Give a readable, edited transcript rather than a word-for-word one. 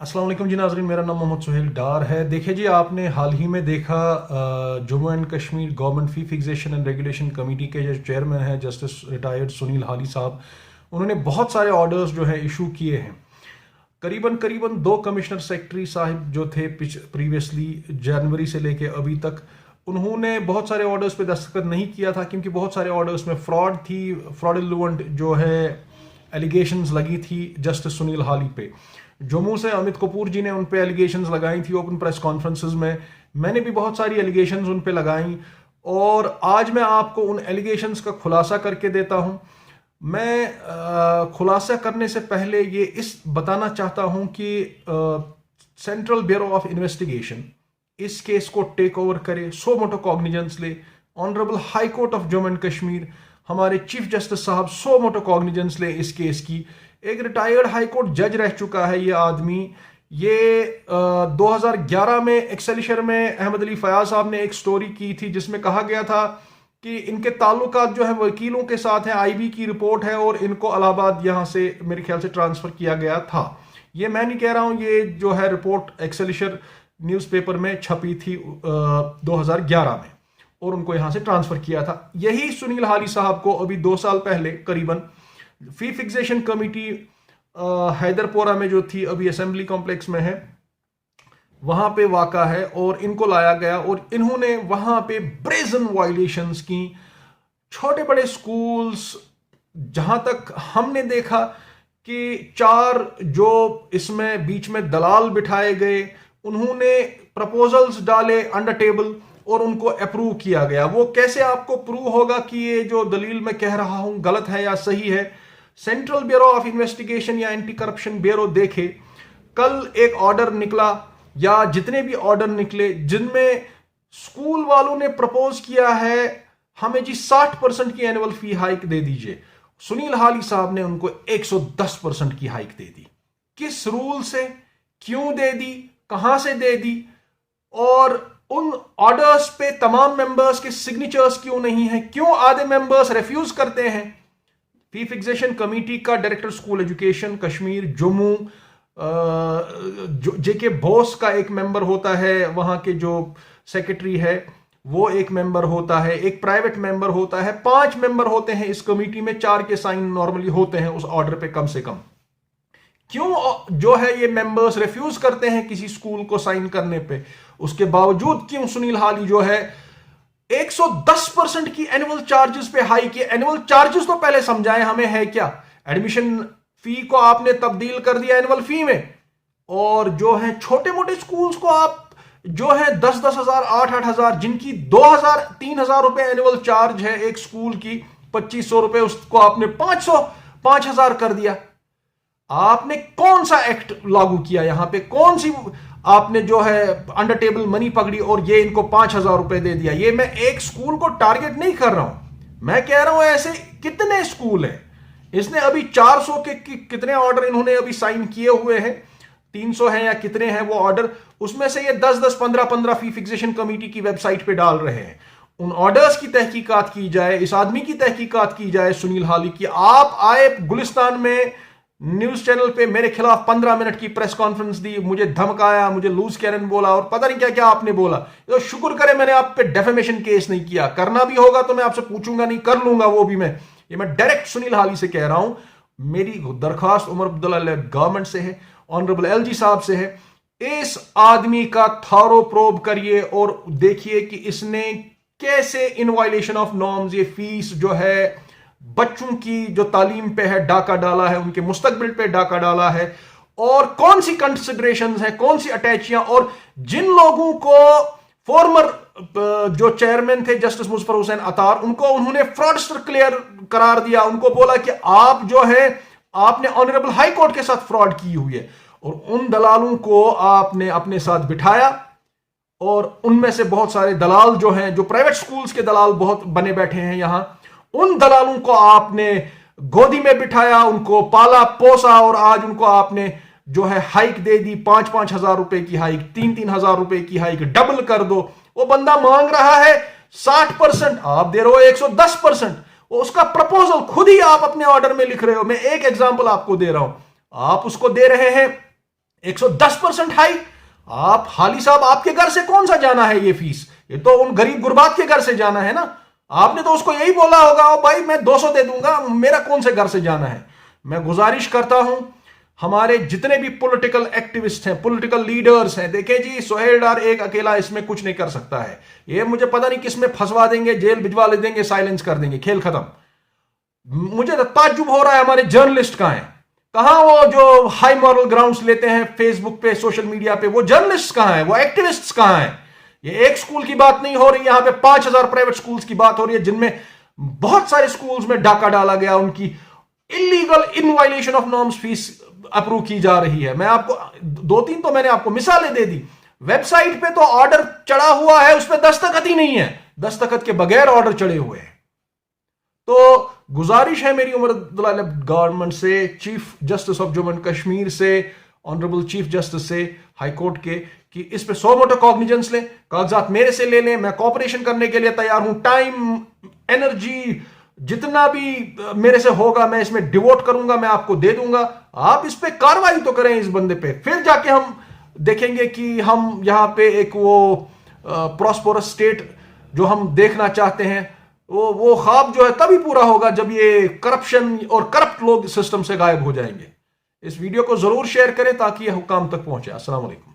अस्सलाम वालेकुम जी नाज़रीन, मेरा नाम मोहम्मद सुहेल डार है। देखिए जी, आपने हाल ही में देखा Jammu and Kashmir government fee fixation and regulation committee के जो चेयरमैन हैं जस्टिस रिटायर्ड सुनील हाली साहब, उन्होंने बहुत सारे ऑर्डर्स जो है इशू किए हैं। करीबन करीबन दो कमिश्नर सेक्रेटरी साहब जो थे प्रीवियसली जनवरी से लेके अभी तक, उन्होंने बहुत सारे ऑर्डर्स पे दस्तखत नहीं किया था क्योंकि बहुत सारे ऑर्डर्स में फ्रॉड थी, फ्रॉडुलेंट जो है एलिगेशंस लगी थी जस्टिस सुनील हाली पे। जम्मू से अमित कपूर जी ने उन पे एलिगेशंस लगाई थी ओपन प्रेस कॉन्फ्रेंसेस में। मैंने भी बहुत सारी एलिगेशंस उन पे लगाई और आज मैं आपको उन एलिगेशंस का खुलासा करके देता हूं। मैं खुलासा करने से पहले ये इस बताना चाहता हूं कि सेंट्रल ब्यूरो ऑफ इन्वेस्टिगेशन इस केस को टेक ओवर करे, सो मोटो कॉग्निजेंस ले। Honourable high court of Jammu and Kashmir, हमारे चीफ जस्टिस साहब सो मोटो कॉग्निजेंस ले इस केस की। एक रिटायर्ड हाई कोर्ट जज रह चुका है ये आदमी। ये 2011 में एक्सेलिशर में अहमद अली फयाज साहब ने एक स्टोरी की थी जिसमें कहा गया था कि इनके ताल्लुकात जो है वकीलों के साथ हैं। आईबी की रिपोर्ट है और इनको इलाहाबाद यहां से मेरे ख्याल से ट्रांसफर किया गया था। ये मैं नहीं कह रहा हूं, ये जो है रिपोर्ट एक्सेलिशर न्यूज़पेपर में छपी थी 2011 में और उनको यहां से ट्रांसफर किया था। यही सुनील हाली साहब को अभी 2 साल पहले करीबन फी फिक्सेशन कमेटी हैदरपोरा में जो थी, अभी असेंबली कॉम्प्लेक्स में है, वहां पे वाका है और इनको लाया गया और इन्होंने वहां पे ब्रेजन वायलेशंस की। छोटे बड़े स्कूल्स, जहां तक हमने देखा कि 4 जो इसमें बीच में दलाल बिठाए गए, उन्होंने प्रपोजल्स डाले अंडर टेबल और उनको अप्रूव किया गया। वो कैसे आपको प्रूव होगा कि ये जो दलील मैं कह रहा हूं गलत है या सही है? सेंट्रल ब्यूरो ऑफ इन्वेस्टिगेशन या एंटी करप्शन ब्यूरो देखे, कल एक ऑर्डर निकला या जितने भी ऑर्डर निकले जिनमें स्कूल वालों ने प्रपोज किया है हमें जी 60% की एनुअल फी हाइक दे दीजिए, सुनील हाली साहब ने उनको 110% की हाइक दे दी। किस रूल से, क्यों दे दी, कहां से दे दी और उन ऑर्डर्स पे तमाम मेंबर्स के सिग्नेचर्स क्यों नहीं है? क्यों आधे मेंबर्स रिफ्यूज करते हैं? फी फिक्सेशन कमेटी का director school education Kashmir Jammu, JK BOSE का एक मेंबर होता है, वहां के जो सेक्रेटरी है वो एक मेंबर होता है, एक प्राइवेट मेंबर होता है, 5 मेंबर होते हैं इस कमेटी में, 4 के साइन नॉर्मली होते हैं उस ऑर्डर पे कम से कम। क्यों जो है ये मेंबर्स रिफ्यूज करते हैं किसी स्कूल को साइन करने पे? उसके बावजूद क्यों सुनील हाली जो है 110% की एनुअल चार्जेस पे हाई किए? एनुअल चार्जेस तो पहले समझाएं हमें है क्या। एडमिशन फी को आपने तब्दील कर दिया एनुअल फी में, और जो है छोटे मोटे स्कूल्स को आप जो है 10-10 हजार 8-8 हजार, जिनकी 2,000-3,000 रुपए एनुअल चार्ज है एक स्कूल की, 2,500 रुपए, उसको आपने 5,000 कर दिया। आपने कौन सा एक्ट लागू किया यहां पे? कौन सी आपने जो है अंडर टेबल मनी पकड़ी और ये इनको 5,000 रुपए दे दिया? ये मैं एक स्कूल को टारगेट नहीं कर रहा हूं, मैं कह रहा हूं ऐसे कितने स्कूल हैं। इसने अभी 400 के कितने ऑर्डर इन्होंने अभी साइन किए हुए हैं, 300 हैं या कितने हैं वो ऑर्डर, उसमें से ये 10-10 15-15 फी फिक्सेशन कमेटी की वेबसाइट पे डाल रहे हैं। उन ऑर्डर्स की तहकीकात की जाए, इस आदमी की तहकीकात की जाए सुनील हाली की। आप आए गुलिस्तान में न्यूज चैनल पे मेरे खिलाफ 15 मिनट की प्रेस कॉन्फ्रेंस दी, मुझे धमकाया, मुझे लूज कैरन बोला और पता नहीं क्या क्या आपने बोला। तो शुक्र करें मैंने आप पे डेफेमेशन केस नहीं किया। करना भी होगा तो मैं आपसे पूछूंगा नहीं, कर लूंगा वो भी मैं। ये मैं डायरेक्ट सुनील हाली से कह रहा हूं। मेरी दरखास्त उमर अब्दुल्ला गवर्नमेंट से है, ऑनरेबल एलजी साहब से है, इस आदमी का थारो प्रोब करिए और देखिए कि इसने कैसे इन वायलेशन ऑफ नॉर्म्स ये फीस जो है बच्चों की जो तालीम पे है डाका डाला है, उनके मुस्तकबिल पे डाका डाला है, और कौन सी कंसिडरेशंस है, कौन सी अटैचियां। और जिन लोगों को फॉर्मर जो चेयरमैन थे जस्टिस मुजफ्फर हुसैन अतार, उनको उन्होंने फ्रॉडस्टर क्लियर करार दिया, उनको बोला कि आप जो है आपने ऑनरेबल हाई कोर्ट के साथ फ्रॉड की हुई है, और उन दलालों को आपने अपने साथ बिठाया। और उनमें से बहुत सारे दलाल जो हैं, जो प्राइवेट स्कूल्स के दलाल बहुत बने बैठे हैं यहां, उन दलालों को आपने गोदी में बिठाया, उनको पाला पोसा और आज उनको आपने जो है हाइक दे दी, 5-5 हजार रुपए की हाइक, 3-3 हजार रुपए की हाइक, डबल कर दो। वो बंदा मांग रहा है 60%, आप दे रहे हो 110%। उसका प्रपोजल खुद ही आप अपने ऑर्डर में लिख रहे हो। मैं एक एग्जांपल आपको दे रहा हूं, आप उसको दे रहे हैं 110% हाई। आप हाली साहब, आपके घर से कौन सा जाना है ये फीस? ये तो उन गरीब गुरबात के घर से जाना है ना। आपने तो उसको यही बोला होगा, ओ भाई मैं 200 दे दूंगा, मेरा कौन से घर से जाना है। मैं गुजारिश करता हूं हमारे जितने भी पॉलिटिकल एक्टिविस्ट हैं, पॉलिटिकल लीडर्स हैं, देखें जी सोहेल डार एक अकेला इसमें कुछ नहीं कर सकता है। ये मुझे पता नहीं किसमें फंसवा देंगे, जेल भिजवा ले देंगे, साइलेंस कर देंगे, खेल खत्म। मुझे तो ताज्जुब हो रहा है हमारे जर्नलिस्ट कहां हैं, कहां वो जो हाई मॉरल ग्राउंड्स लेते हैं फेसबुक पे, सोशल मीडिया पे, वो जर्नलिस्ट कहां हैं, वो एक्टिविस्ट्स कहां हैं। ये एक स्कूल की बात नहीं हो रही, यहां पे 5000 प्राइवेट स्कूल्स की बात हो रही है, जिनमें बहुत सारे स्कूल्स में डाका डाला गया, उनकी illegal in violation of norms fees approve की जा रही है। मैं आपको 2-3 तो मैंने आपको मिसालें दे दी। वेबसाइट पे तो ऑर्डर चढ़ा हुआ है, उस पर दस्तखत ही नहीं है, दस्तखत के बगैर ऑर्डर चढ़े हुए हैं। तो गुजारिश है मेरी उमर अब्दुल्ला गवर्नमेंट से, chief justice of Jammu and Kashmir से, ऑनरेबल चीफ जस्टिस से हाई कोर्ट के, कि इस पे सो मोटो कॉग्निजेंस लें, कागजात मेरे से ले लें, मैं कोऑपरेशन करने के लिए तैयार हूं, टाइम एनर्जी जितना भी मेरे से होगा मैं इसमें डिवोट करूंगा, मैं आपको दे दूंगा। आप इस पे कार्रवाई तो करें इस बंदे पे, फिर जाके हम देखेंगे कि हम यहां पे एक वो प्रॉस्परस स्टेट जो हम देखना चाहते हैं, वो ख्वाब जो है तभी पूरा होगा जब ये करप्शन और करप्ट लोग सिस्टम से गायब हो जाएंगे। इस वीडियो को जरूर शेयर करें ताकि यह हुकाम तक पहुंचे। अस्सलाम वालेकुम।